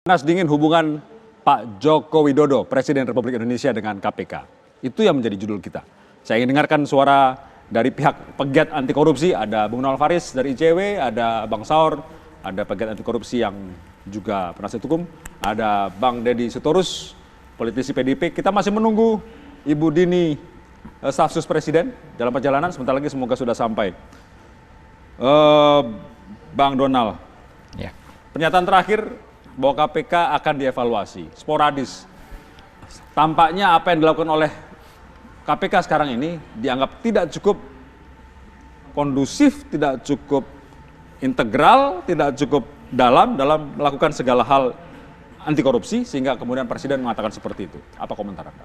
Panas dingin hubungan Pak Joko Widodo, Presiden Republik Indonesia dengan KPK. Itu yang menjadi judul kita. Saya ingin dengarkan suara dari pihak pegiat anti korupsi. Ada Bung Noel Faris dari ICW, ada Bang Saur, ada pegiat anti korupsi yang juga penasihat hukum. Ada Bang Deddy Sitorus, politisi PDIP. Kita masih menunggu Ibu Dini, staf sus Presiden dalam perjalanan. Sebentar lagi semoga sudah sampai. Bang Donald, ya. Pernyataan terakhir bahwa KPK akan dievaluasi, sporadis. Tampaknya apa yang dilakukan oleh KPK sekarang ini dianggap tidak cukup kondusif, tidak cukup integral, tidak cukup dalam melakukan segala hal anti korupsi, sehingga kemudian Presiden mengatakan seperti itu. Apa komentar Anda?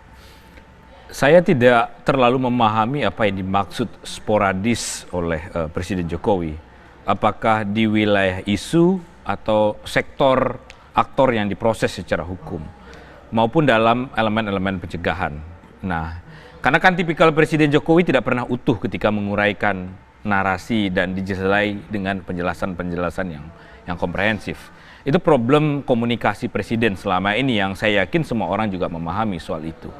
Saya tidak terlalu memahami apa yang dimaksud sporadis oleh Presiden Jokowi. Apakah di wilayah isu atau sektor aktor yang diproses secara hukum maupun dalam elemen-elemen pencegahan. Nah, karena kan tipikal Presiden Jokowi tidak pernah utuh ketika menguraikan narasi dan disertai dengan penjelasan-penjelasan yang komprehensif. Itu problem komunikasi Presiden selama ini yang saya yakin semua orang juga memahami soal itu.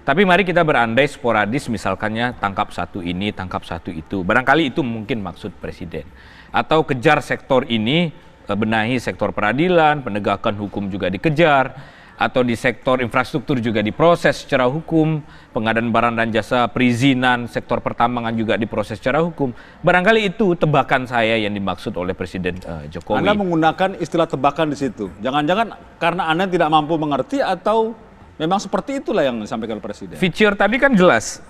Tapi mari kita berandai sporadis, misalkannya tangkap satu ini, tangkap satu itu. Barangkali itu mungkin maksud Presiden. Atau kejar sektor ini, benahi sektor peradilan, penegakan hukum juga dikejar, atau di sektor infrastruktur juga diproses secara hukum, pengadaan barang dan jasa, perizinan, sektor pertambangan juga diproses secara hukum. Barangkali itu tebakan saya yang dimaksud oleh Presiden Jokowi. Anda menggunakan istilah tebakan di situ. Jangan-jangan karena Anda tidak mampu mengerti atau memang seperti itulah yang disampaikan oleh Presiden. Feature tadi kan jelas,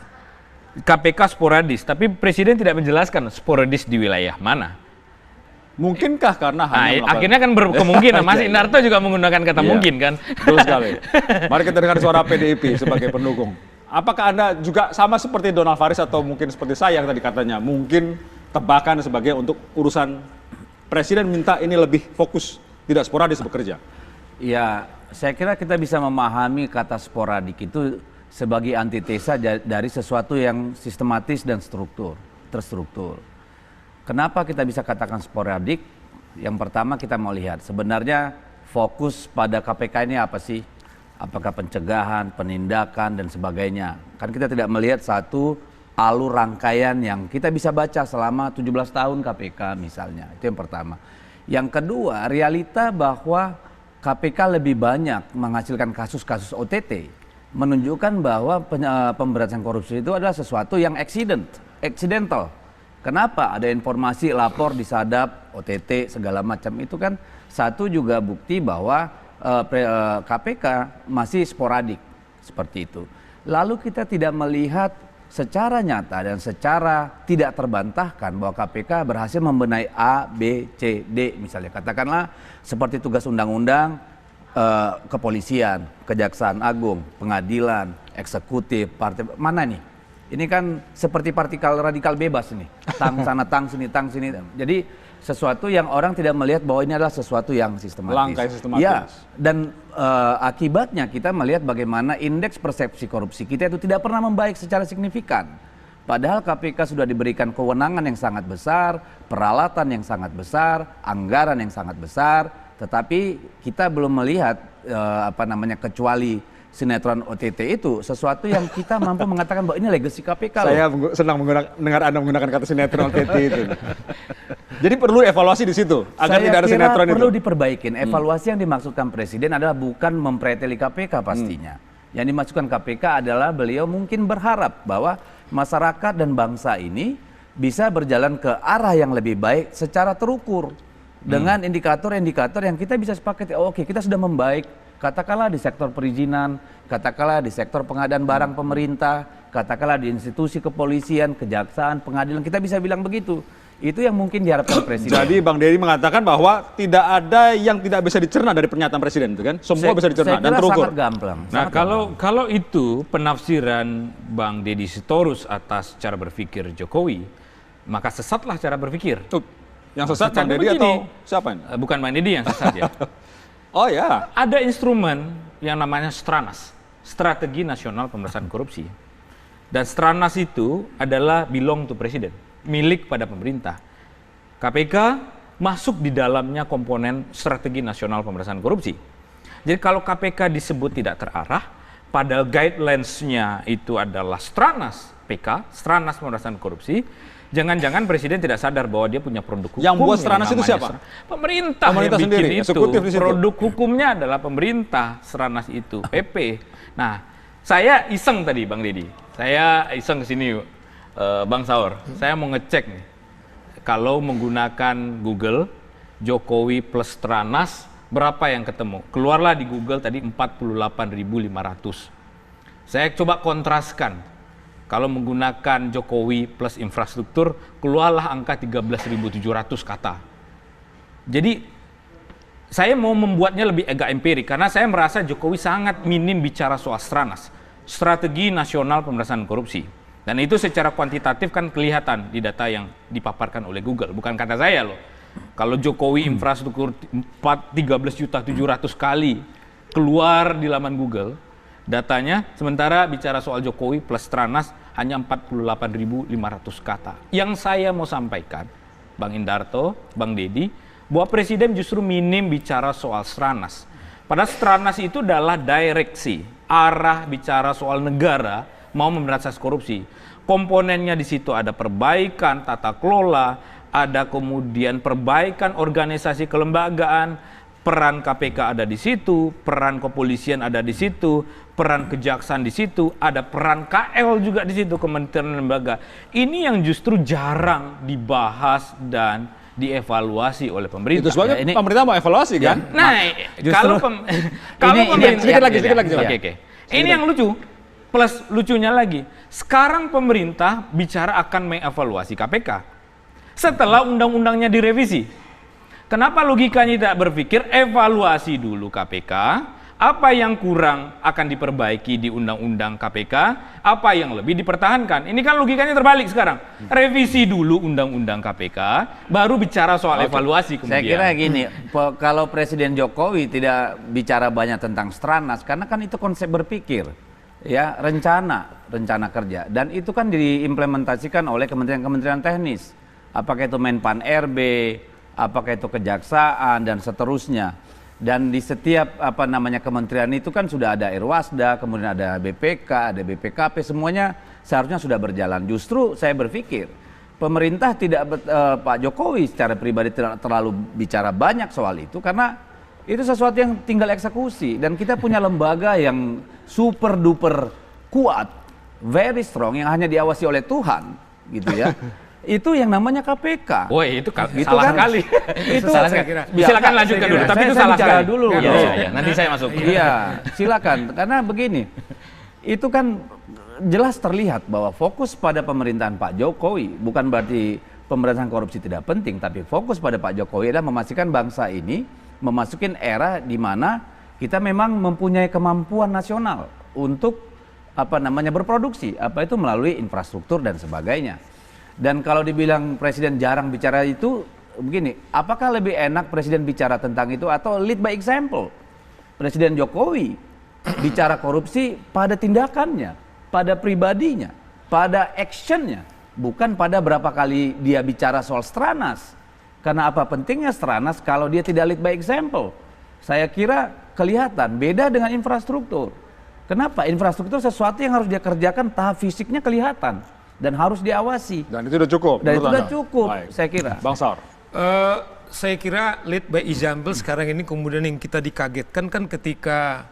KPK sporadis, tapi Presiden tidak menjelaskan sporadis di wilayah mana. Mungkinkah karena hanya akhirnya kan berkemungkinan, Mas Indarto juga menggunakan kata mungkin kan. Betul sekali. Mari kita dengar suara PDIP sebagai pendukung. Apakah Anda juga sama seperti Donald Faris atau mungkin seperti saya yang tadi katanya, mungkin tebakan sebagai untuk urusan Presiden minta ini lebih fokus, tidak sporadis bekerja? Ya, saya kira kita bisa memahami kata sporadik itu sebagai antitesa dari sesuatu yang sistematis dan terstruktur. Kenapa kita bisa katakan sporadik? Yang pertama kita mau lihat sebenarnya fokus pada KPK ini apa sih? Apakah pencegahan, penindakan dan sebagainya? Kan kita tidak melihat satu alur rangkaian yang kita bisa baca selama 17 tahun KPK misalnya. Itu yang pertama. Yang kedua, realita bahwa KPK lebih banyak menghasilkan kasus-kasus OTT menunjukkan bahwa pemberantasan korupsi itu adalah sesuatu yang accidental. Kenapa? Ada informasi lapor disadap, OTT segala macam itu kan satu juga bukti bahwa KPK masih sporadik seperti itu. Lalu kita tidak melihat secara nyata dan secara tidak terbantahkan bahwa KPK berhasil membenahi A, B, C, D misalnya. Katakanlah seperti tugas undang-undang, kepolisian, kejaksaan agung, pengadilan, eksekutif, partai, mana nih? Ini kan seperti partikel radikal bebas ini, tang sana, tang sini. Jadi sesuatu yang orang tidak melihat bahwa ini adalah sesuatu yang sistematis. Langkah sistematis. Ya, dan akibatnya kita melihat bagaimana indeks persepsi korupsi kita itu tidak pernah membaik secara signifikan. Padahal KPK sudah diberikan kewenangan yang sangat besar, peralatan yang sangat besar, anggaran yang sangat besar, tetapi kita belum melihat kecuali sinetron OTT itu sesuatu yang kita mampu mengatakan bahwa ini legacy KPK. Saya senang dengar Anda menggunakan kata sinetron OTT itu. Jadi perlu evaluasi di situ agar tidak ada sinetron itu. Perlu diperbaikin. Evaluasi yang dimaksudkan Presiden adalah bukan mempreteli KPK pastinya. Yang dimaksudkan KPK adalah beliau mungkin berharap bahwa masyarakat dan bangsa ini bisa berjalan ke arah yang lebih baik secara terukur dengan indikator-indikator yang kita bisa sepakati. Oke, kita sudah membaik. Katakanlah di sektor perizinan, katakanlah di sektor pengadaan barang pemerintah, katakanlah di institusi kepolisian, kejaksaan, pengadilan, kita bisa bilang begitu. Itu yang mungkin diharapkan Presiden. Jadi Bang Deddy mengatakan bahwa tidak ada yang tidak bisa dicerna dari pernyataan Presiden itu kan? Semua bisa dicerna dan terukur. Sangat gampang. Nah, kalau itu penafsiran Bang Deddy Sitorus atas cara berpikir Jokowi, maka sesatlah cara berpikir. Yang sesat Bang Deddy atau siapa ini? Bukan Bang Deddy yang sesat ya. Oh ya. Ada instrumen yang namanya Stranas, Strategi Nasional Pemberantasan Korupsi. Dan Stranas itu adalah belong to Presiden, milik pada pemerintah. KPK masuk di dalamnya komponen Strategi Nasional Pemberantasan Korupsi. Jadi kalau KPK disebut tidak terarah, padahal guidelines-nya itu adalah Stranas PK, Stranas Pemberantasan Korupsi, jangan-jangan Presiden tidak sadar bahwa dia punya produk hukum. Yang buat Stranas itu siapa? Pemerintah yang bikin sendiri, itu. eksekutif di situ. Produk hukumnya adalah pemerintah, Stranas itu, PP. Nah, saya iseng tadi Bang Deddy. Saya iseng ke sini Bang Saur. Saya mau ngecek nih. Kalau menggunakan Google Jokowi plus Stranas, berapa yang ketemu? Keluarlah di Google tadi 48.500. Saya coba kontraskan. Kalau menggunakan Jokowi plus infrastruktur, keluarlah angka 13.700 kata. Jadi, saya mau membuatnya lebih agak empirik, karena saya merasa Jokowi sangat minim bicara soal Stranas. Strategi Nasional Pemberantasan Korupsi. Dan itu secara kuantitatif kan kelihatan di data yang dipaparkan oleh Google. Bukan kata saya loh. Kalau Jokowi infrastruktur 13.700 kali keluar di laman Google, datanya, sementara bicara soal Jokowi plus Stranas hanya 48.500 kata. Yang saya mau sampaikan, Bang Indarto, Bang Deddy, bahwa Presiden justru minim bicara soal Stranas. Padahal Stranas itu adalah direksi, arah bicara soal negara mau memberantas korupsi. Komponennya di situ ada perbaikan tata kelola, ada kemudian perbaikan organisasi kelembagaan, peran KPK ada di situ, peran kepolisian ada di situ, peran kejaksaan di situ, ada peran KL juga di situ, kementerian lembaga. Ini yang justru jarang dibahas dan dievaluasi oleh pemerintah. Itu sebabnya Ya, ini- pemerintah mau evaluasi kan? Nah, justru- kalau ini pemerintah sedikit lagi, sedikit lagi. Oke. Ini yang lucu. Plus lucunya lagi, sekarang pemerintah bicara akan mengevaluasi KPK setelah undang-undangnya direvisi. Kenapa logikanya tidak berpikir evaluasi dulu KPK, apa yang kurang akan diperbaiki di undang-undang KPK, apa yang lebih dipertahankan. Ini kan logikanya terbalik sekarang. Revisi dulu undang-undang KPK, baru bicara soal evaluasi kemudian. Saya kira gini, kalau Presiden Jokowi tidak bicara banyak tentang Stranas, karena kan itu konsep berpikir, ya rencana kerja, dan itu kan diimplementasikan oleh kementerian-kementerian teknis, apakah itu Menpan RB, apakah itu kejaksaan dan seterusnya. Dan di setiap kementerian itu kan sudah ada Irwasda, kemudian ada BPK, ada BPKP, semuanya seharusnya sudah berjalan. Justru saya berpikir pemerintah Pak Jokowi secara pribadi tidak terlalu bicara banyak soal itu, karena itu sesuatu yang tinggal eksekusi, dan kita punya lembaga yang super duper kuat, very strong, yang hanya diawasi oleh Tuhan, gitu ya. Itu yang namanya KPK. Woi, itu Gitu salah kan? sekali. Itu salah saya sekali. kira. Silakan Ya, lanjutkan saya dulu, kira. tapi itu Saya salah bicara sekali. dulu. Iya, nanti saya masuk. Iya, silakan. Karena begini, itu kan jelas terlihat bahwa fokus pada pemerintahan Pak Jokowi bukan berarti pemberantasan korupsi tidak penting, tapi fokus pada Pak Jokowi adalah memastikan bangsa ini memasukin era di mana kita memang mempunyai kemampuan nasional untuk berproduksi, apa itu melalui infrastruktur dan sebagainya. Dan kalau dibilang Presiden jarang bicara itu, begini, apakah lebih enak Presiden bicara tentang itu atau lead by example? Presiden Jokowi bicara korupsi pada tindakannya, pada pribadinya, pada actionnya, bukan pada berapa kali dia bicara soal Stranas. Karena apa pentingnya Stranas kalau dia tidak lead by example? Saya kira kelihatan beda dengan infrastruktur. Kenapa? Infrastruktur sesuatu yang harus dia kerjakan, tahap fisiknya kelihatan dan harus diawasi. Dan itu udah cukup. Dan itu menurut sudah Anda? cukup, Baik. saya kira. Bang Saur. Saya kira lead by example sekarang ini kemudian yang kita dikagetkan kan ketika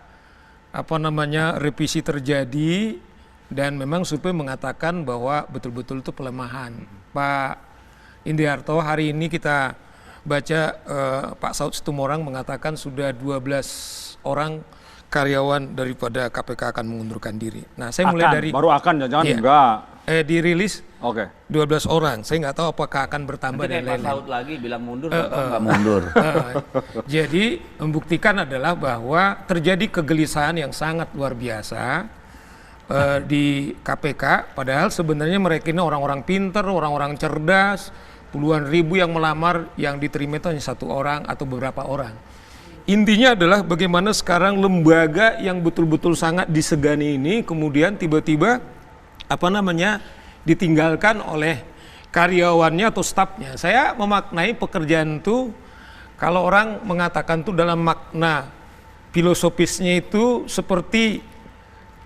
revisi terjadi dan memang survei mengatakan bahwa betul-betul itu pelemahan. Pak Indiarto, hari ini kita baca Pak Saud Situmorang mengatakan sudah 12 orang karyawan daripada KPK akan mengundurkan diri. Nah, saya mulai dari Baru akan, jangan Iya. enggak. Dirilis Oke. 12 orang. Saya nggak tahu apakah akan bertambah Nanti dan kayak Pak lain-lain. Saud lagi bilang mundur, nggak mundur. Jadi membuktikan adalah bahwa terjadi kegelisahan yang sangat luar biasa di KPK. Padahal sebenarnya mereka ini orang-orang pinter, orang-orang cerdas, puluhan ribu yang melamar, yang diterima itu hanya satu orang atau beberapa orang. Intinya adalah bagaimana sekarang lembaga yang betul-betul sangat disegani ini kemudian tiba-tiba ditinggalkan oleh karyawannya atau stafnya. Saya memaknai pekerjaan itu, kalau orang mengatakan itu dalam makna filosofisnya itu seperti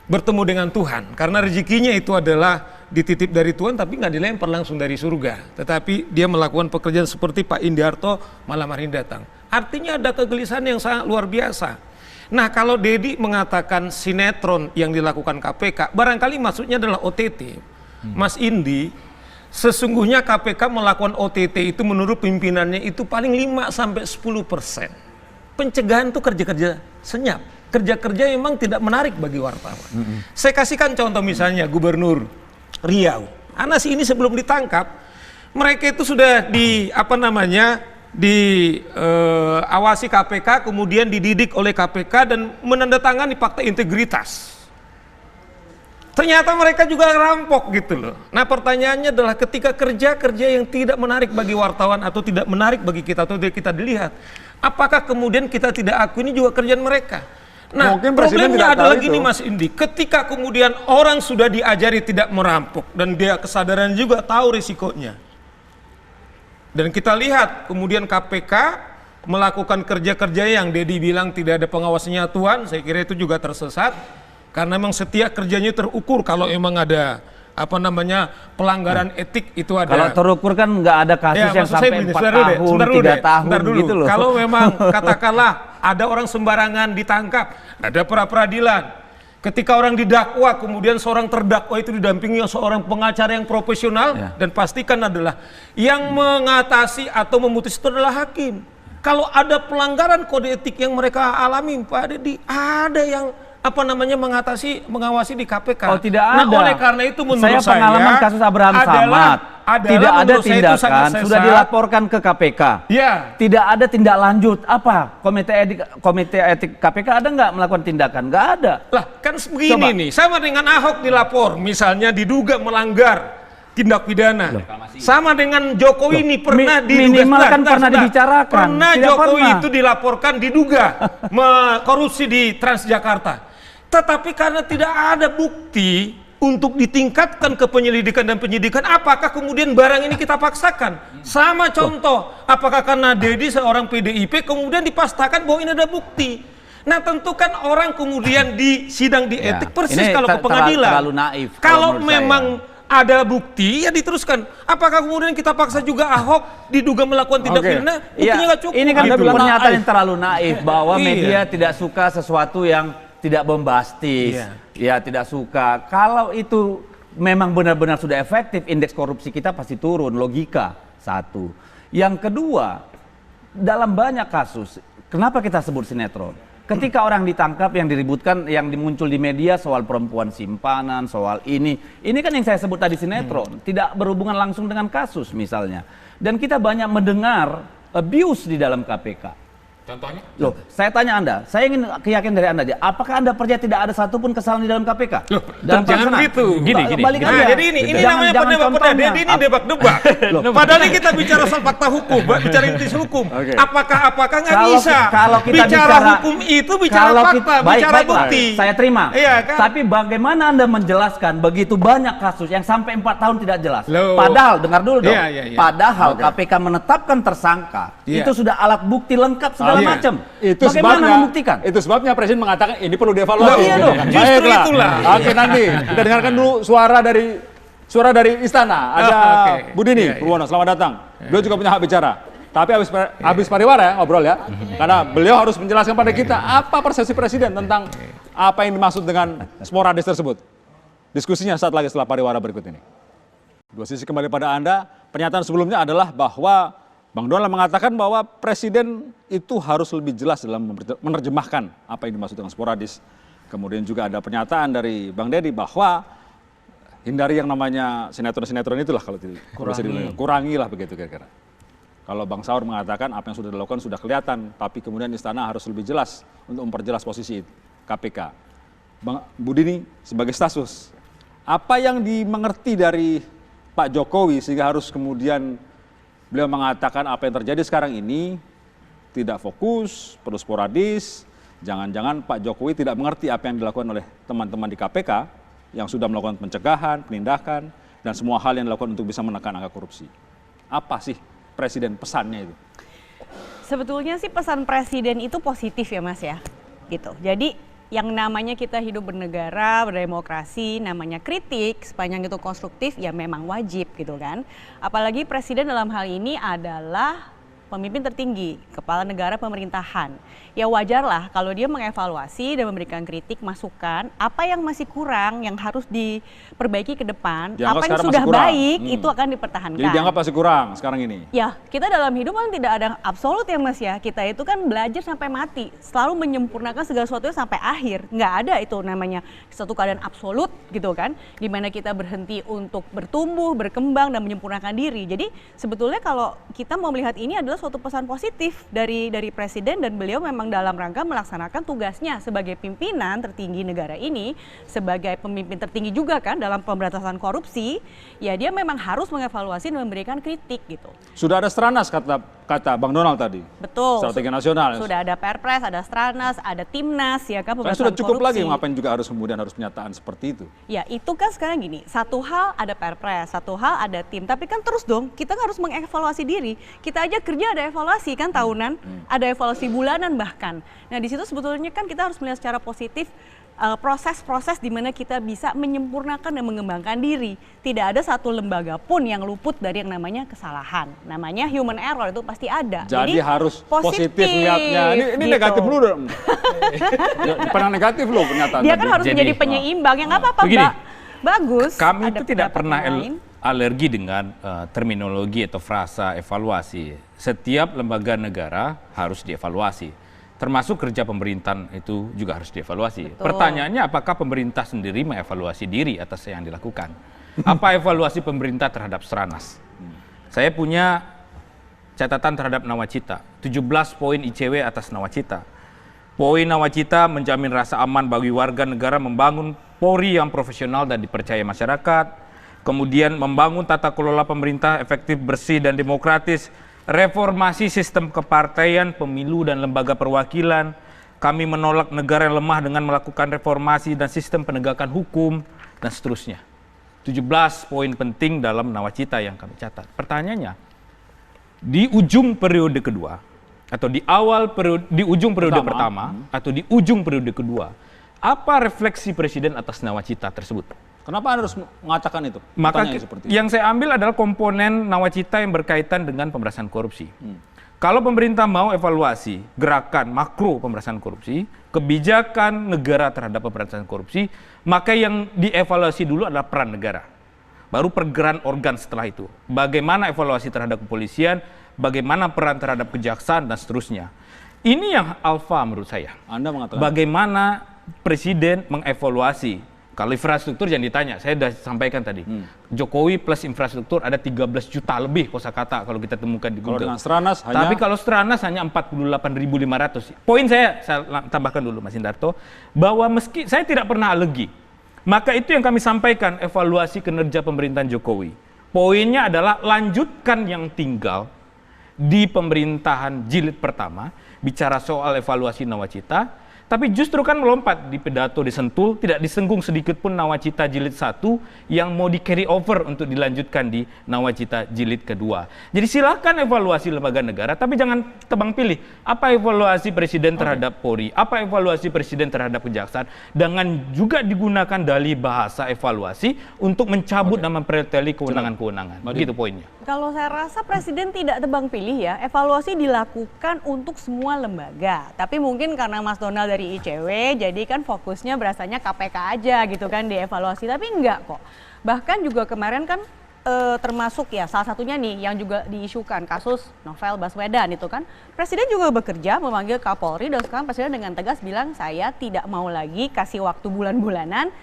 bertemu dengan Tuhan, karena rezekinya itu adalah dititip dari Tuhan tapi nggak dilempar langsung dari surga, tetapi dia melakukan pekerjaan seperti Pak Indiarto malam hari ini datang. Artinya ada kegelisahan yang sangat luar biasa. Nah, kalau Dedi mengatakan sinetron yang dilakukan KPK, barangkali maksudnya adalah OTT. Mas Indi, sesungguhnya KPK melakukan OTT itu menurut pimpinannya itu paling 5-10%. Pencegahan itu kerja-kerja senyap, kerja-kerja yang memang tidak menarik bagi wartawan. Saya kasihkan contoh misalnya Gubernur Riau. Anas ini sebelum ditangkap, mereka itu sudah diawasi KPK, kemudian dididik oleh KPK dan menandatangani fakta integritas. Ternyata mereka juga rampok gitu loh. Nah, pertanyaannya adalah ketika kerja-kerja yang tidak menarik bagi wartawan atau tidak menarik bagi kita atau tidak kita dilihat, apakah kemudian kita tidak akui ini juga kerjaan mereka? Nah, Mungkin Presiden problemnya tidak tahu adalah gini itu. Mas Indi, ketika kemudian orang sudah diajari tidak merampok dan dia kesadaran juga tahu risikonya. Dan kita lihat kemudian KPK melakukan kerja-kerja yang Dedi bilang tidak ada pengawasnya Tuhan, saya kira itu juga tersesat. Karena memang setiap kerjanya terukur, kalau emang ada pelanggaran etik itu ada. Kalau terukur kan nggak ada kasus yang maksud saya sampai begini, 4 sebentar dulu deh, tahun, sebentar dulu 3 deh, tahun sebentar dulu. gitu loh. Kalau memang katakanlah ada orang sembarangan ditangkap, ada pra-peradilan. Ketika orang didakwa, kemudian seorang terdakwa itu didampingi seorang pengacara yang profesional, dan pastikan adalah yang mengatasi atau memutus itu adalah hakim. Kalau ada pelanggaran kode etik yang mereka alami, Pak Dedi, ada yang mengawasi di KPK. Oh, tidak Nah, ada. oleh karena itu menurut saya pengalaman kasus Abraham Samad. Tidak ada tindakan, sudah dilaporkan ke KPK. Ya. Tidak ada tindak lanjut. Apa? Komite etik KPK ada nggak melakukan tindakan? Nggak ada. Lah, kan begini nih, sama dengan Ahok dilapor, misalnya diduga melanggar tindak pidana. Sama dengan Jokowi ini pernah diduga. Minimal kan pernah dibicarakan. Pernah Tidak Jokowi pernah. itu dilaporkan diduga korupsi di Transjakarta. Tetapi karena tidak ada bukti untuk ditingkatkan ke penyelidikan dan penyidikan, apakah kemudian barang ini kita paksakan? Sama contoh, apakah karena Dedi seorang PDIP kemudian dipastikan bahwa ini ada bukti? Nah, tentu kan orang kemudian di sidang di etik persis Ini kalau ke pengadilan. terlalu naif Kalau menurut memang ada bukti ya diteruskan. Apakah kemudian kita paksa juga Ahok diduga melakukan tindak pidana? Buktinya nggak cukup. Ini kan gitu. pernyataan yang terlalu naif bahwa Iya. media tidak suka sesuatu yang tidak bombastis. Iya. Ya, tidak suka. Kalau itu memang benar-benar sudah efektif, indeks korupsi kita pasti turun, logika. Satu. Yang kedua, dalam banyak kasus, kenapa kita sebut sinetron? Ketika orang ditangkap yang diributkan, yang muncul di media soal perempuan simpanan, soal ini kan yang saya sebut tadi sinetron, tidak berhubungan langsung dengan kasus misalnya. Dan kita banyak mendengar abuse di dalam KPK. Contohnya? Loh, saya tanya Anda, saya ingin keyakinan dari Anda aja, apakah Anda percaya tidak ada satupun kesalahan di dalam KPK? Loh, dalam jangan pelaksanaan? gitu. Gini. Balik Nah, aja. jadi ini Jangan- namanya jangan penebak-penebak. contohnya. Dedi ini debak-debak. Padahal ini kita bicara soal fakta hukum, bicara intis hukum. Oke. Apakah nggak Kalau bisa? kalau kita bicara hukum itu bicara kalau fakta, bicara baiklah, bukti. saya terima. Iya kan? Tapi bagaimana Anda menjelaskan begitu banyak kasus yang sampai 4 tahun tidak jelas? Loh. Padahal dengar dulu dong. Iya. Padahal Oke. KPK menetapkan tersangka, Iya. itu sudah alat bukti lengkap segala Iya. macam. Itu Bagaimana sebabnya, membuktikan? itu sebabnya Presiden mengatakan ini perlu dievaluasi. Loh, iya dong, justru Baiklah. itulah. Oke, nanti kita dengarkan dulu suara dari istana. Ada oke. Budini Iya. Purwono, selamat datang. Beliau juga punya hak bicara. Tapi habis pariwara ya ngobrol ya. Karena beliau harus menjelaskan pada kita apa persepsi Presiden tentang apa yang dimaksud dengan sporadis tersebut. Diskusinya saat lagi setelah pariwara berikut ini. Dua sisi kembali pada Anda. Pernyataan sebelumnya adalah bahwa Bang Donald mengatakan bahwa Presiden itu harus lebih jelas dalam menerjemahkan apa yang dimaksud dengan sporadis. Kemudian juga ada pernyataan dari Bang Dedi bahwa hindari yang namanya sinetron-sinetron itulah kalau bisa dibilang. Kurangilah begitu kira-kira. Kalau Bang Saur mengatakan apa yang sudah dilakukan sudah kelihatan, tapi kemudian istana harus lebih jelas untuk memperjelas posisi KPK. Bang Budini sebagai status, apa yang dimengerti dari Pak Jokowi sehingga harus kemudian beliau mengatakan apa yang terjadi sekarang ini tidak fokus, perlu sporadis, jangan-jangan Pak Jokowi tidak mengerti apa yang dilakukan oleh teman-teman di KPK yang sudah melakukan pencegahan, penindakan, dan semua hal yang dilakukan untuk bisa menekan angka korupsi. Apa sih Presiden pesannya itu? Sebetulnya sih pesan Presiden itu positif ya Mas ya. gitu. Jadi yang namanya kita hidup bernegara, berdemokrasi, namanya kritik, sepanjang itu konstruktif ya memang wajib gitu kan. Apalagi presiden dalam hal ini adalah pemimpin tertinggi, kepala negara pemerintahan. Ya wajarlah kalau dia mengevaluasi dan memberikan kritik, masukan, apa yang masih kurang, yang harus diperbaiki ke depan, Dianggap apa yang sekarang sudah masih kurang. baik itu akan dipertahankan. Jadi dianggap masih kurang sekarang ini. Ya, kita dalam hidup kan tidak ada absolut ya Mas ya. Kita itu kan belajar sampai mati, selalu menyempurnakan segala sesuatunya sampai akhir. Nggak ada itu namanya satu keadaan absolut gitu kan, di mana kita berhenti untuk bertumbuh, berkembang dan menyempurnakan diri. Jadi sebetulnya kalau kita mau melihat ini adalah suatu pesan positif dari presiden, dan beliau memang dalam rangka melaksanakan tugasnya sebagai pimpinan tertinggi negara ini, sebagai pemimpin tertinggi juga kan dalam pemberantasan korupsi. Ya dia memang harus mengevaluasi dan memberikan kritik gitu. Sudah ada Stranas kata Bang Donald tadi. Betul. Strategi nasional. Sudah ada Perpres, ada Stranas, ada Timnas ya kan, Kan pemberantasan sudah cukup korupsi. lagi, ngapain juga harus kemudian harus pernyataan seperti itu. Ya itu kan sekarang gini, satu hal ada Perpres, satu hal ada tim, tapi kan terus dong kita harus mengevaluasi diri. Kita aja kerja ada evaluasi kan tahunan, ada evaluasi bulanan bahkan. Nah di situ sebetulnya kan kita harus melihat secara positif proses-proses di mana kita bisa menyempurnakan dan mengembangkan diri. Tidak ada satu lembaga pun yang luput dari yang namanya kesalahan. Namanya human error, itu pasti ada. Jadi harus positif melihatnya. Ini gitu. negatif dulu dong. Ya, pernah negatif loh pernyataan Dia tadi. kan harus Jadi, menjadi penyeimbang. Yang nggak apa-apa begini, Mbak. Bagus. Kami ada itu tidak pendapat pernah yang lain. alergi dengan terminologi atau frasa evaluasi. Setiap lembaga negara harus dievaluasi. Termasuk kerja pemerintahan itu juga harus dievaluasi. Betul. Pertanyaannya apakah pemerintah sendiri mengevaluasi diri atas yang dilakukan? Apa evaluasi pemerintah terhadap Stranas? Saya punya catatan terhadap Nawacita. 17 poin ICW atas Nawacita. Poin Nawacita menjamin rasa aman bagi warga negara, membangun Polri yang profesional dan dipercaya masyarakat. Kemudian membangun tata kelola pemerintah efektif, bersih, dan demokratis. Reformasi sistem kepartaian, pemilu, dan lembaga perwakilan. Kami menolak negara yang lemah dengan melakukan reformasi dan sistem penegakan hukum, dan seterusnya. 17 poin penting dalam Nawacita yang kami catat. Pertanyaannya, di ujung periode kedua, atau di awal periode, di ujung periode pertama, atau di ujung periode kedua, apa refleksi Presiden atas Nawacita tersebut? Kenapa Anda harus mengatakan itu? Maka Pertanyaan seperti itu. yang saya ambil adalah komponen Nawacita yang berkaitan dengan pemberantasan korupsi. Kalau pemerintah mau evaluasi gerakan makro pemberantasan korupsi, kebijakan negara terhadap pemberantasan korupsi, maka yang dievaluasi dulu adalah peran negara. Baru pergerak organ setelah itu. Bagaimana evaluasi terhadap kepolisian, bagaimana peran terhadap kejaksaan, dan seterusnya. Ini yang alfa menurut saya. Anda mengatakan Bagaimana Presiden mengevaluasi. Kalau infrastruktur yang ditanya, saya sudah sampaikan tadi. Jokowi plus infrastruktur ada 13 juta lebih kosakata kalau kita temukan di kalau Google. dengan Stranas hanya Tapi kalau Stranas hanya 48.500. Poin saya tambahkan dulu Mas Indarto, bahwa meski saya tidak pernah alergi, maka itu yang kami sampaikan evaluasi kinerja pemerintahan Jokowi. Poinnya adalah lanjutkan yang tinggal di pemerintahan jilid pertama, bicara soal evaluasi Nawacita. Tapi justru kan melompat di pidato di Sentul, tidak disenggung sedikit pun Nawacita jilid 1 yang mau di carry over untuk dilanjutkan di Nawacita jilid kedua. Jadi silakan evaluasi lembaga negara, tapi jangan tebang pilih. Apa evaluasi Presiden terhadap Polri, apa evaluasi Presiden terhadap Kejaksaan, dengan juga digunakan dalih bahasa evaluasi untuk mencabut dan mempreteli kewenangan-kewenangan. Begitu poinnya. Kalau saya rasa Presiden tidak tebang pilih ya, evaluasi dilakukan untuk semua lembaga. Tapi mungkin karena Mas Donald dari ICW, jadi kan fokusnya berasanya KPK aja gitu kan dievaluasi. Tapi enggak kok. Bahkan juga kemarin kan termasuk ya salah satunya nih yang juga diisukan kasus Novel Baswedan itu kan. Presiden juga bekerja memanggil Kapolri, dan sekarang Presiden dengan tegas bilang saya tidak mau lagi kasih waktu bulan-bulanan.